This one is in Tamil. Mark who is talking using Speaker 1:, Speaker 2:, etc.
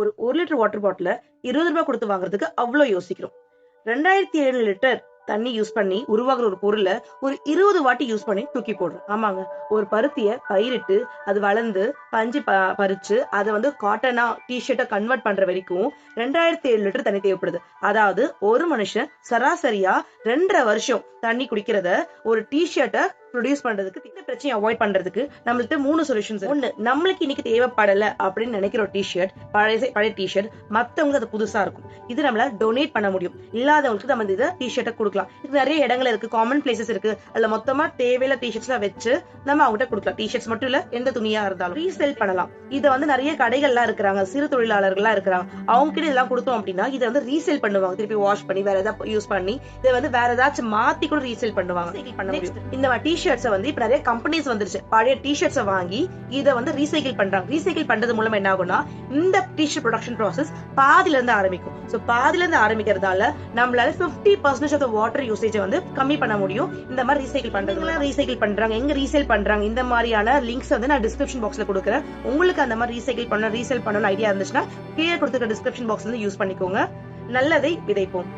Speaker 1: ஒரு 1 லிட்டர் வாட்டர் பாட்டில 20 ரூபாய் கொடுத்து வாங்குறதுக்கு அவ்வளவு யோசிக்கிறோம். 2700 லிட்டர் தண்ணி யூஸ் பண்ணி உருவாகுற ஒரு பொருளை ஒரு 20 வாட்டி யூஸ் பண்ணி தூக்கி போடுறோம். ஆமாங்க, ஒரு பருத்திய பயிரிட்டு அது வளர்ந்து பஞ்சு பறிச்சு அதை வந்து காட்டனா டிஷர்ட்டை கன்வெர்ட் பண்ற வரைக்கும் 2700 லிட்டர் தண்ணி தேவைப்படுது. அதாவது ஒரு மனுஷன் சராசரியா 2.5 வருஷம் தண்ணி குடிக்கிறத ஒரு டிஷர்ட்டை ப்ரொடியூஸ் பண்றதுக்கு, இந்த பிரச்சனையை அவாய்ட் பண்றதுக்கு நம்மள்ட்ட 3 சொல்யூஷன்ஸ். ஒண்ணு, நம்மளுக்கு இன்னைக்கு தேவைப்படல அப்படின்னு நினைக்கிற ஒரு டிஷர்ட், பழைய டிஷர்ட் மத்தவங்க அது புதுசா இருக்கும், இது நம்மள டொனேட் பண்ண முடியும். இல்லாதவங்களுக்கு நம்ம இந்த டிஷர்ட்டை கொடுக்கலாம். இது நிறைய இடங்கள் இருக்கு, காமன் பிளேசஸ் இருக்கு, அதுல மொத்தமா தேவையில்ல டிஷர்ட்ஸ் வச்சு நம்ம அவங்ககிட்ட கொடுக்கலாம். டிஷர்ட்ஸ் மட்டும் இல்ல, எந்த துணியா இருந்தாலும் ரீசேல் பண்ணலாம். இதை வந்து நிறைய கடைகள்லாம் இருக்கிறாங்க, சிறு தொழிலாளர்கள்லாம் இருக்கிறாங்க, அவங்க கிட்ட இதெல்லாம் கொடுத்தோம் அப்படின்னா இதை வந்து ரீசேல் பண்ணுவாங்க. திருப்பி வாஷ் பண்ணி வேற ஏதாவது யூஸ் பண்ணி இதை வந்து வேற ஏதாச்சும் மாத்தி கூட ரீசேல் பண்ணுவாங்க. இந்த டிஷர்ட்ஸ் வந்து இப்ப நிறைய கம்பெனிஸ் வந்துருச்சு, பழைய டிஷர்ட்ஸ் வாங்கி இதை வந்து ரீசைக்கிள் பண்றாங்க. ரீசைக்கிள் பண்றது மூலம் என்ன ஆகும்னா இந்த டிஷர்ட் ப்ரொடக்ஷன் ப்ராசஸ் பாதில இருந்து ஆரம்பிக்கும். சோ பாதில இருந்து ஆரம்பிக்கிறதால நம்மளால 50% ஆஃப் வாட்டர் யூசேஜ் வந்து கம்மி பண்ண முடியும். இந்த மாதிரி ரீசைக்கிள் பண்றதுல ரீசைக்கிள் பண்றாங்க, எங்க ரீசேல் பண்றாங்க, இந்த மாதிரியான லிங்க்ஸ் வந்து நான் டிஸ்கிரிப்ஷன் பாக்ஸ்ல கொடுக்குறேன். உங்களுக்கு அந்த மாதிரி ரீசைக்கிள் பண்ண ரீசேல் பண்ணணும் ஐடியா இருந்துச்சுன்னா கீழே கொடுத்துருக்க டிஸ்கிரிப்ஷன் பாக்ஸ்ல இருந்து யூஸ் பண்ணிக்கோங்க. நல்லதை விதைப்போம்.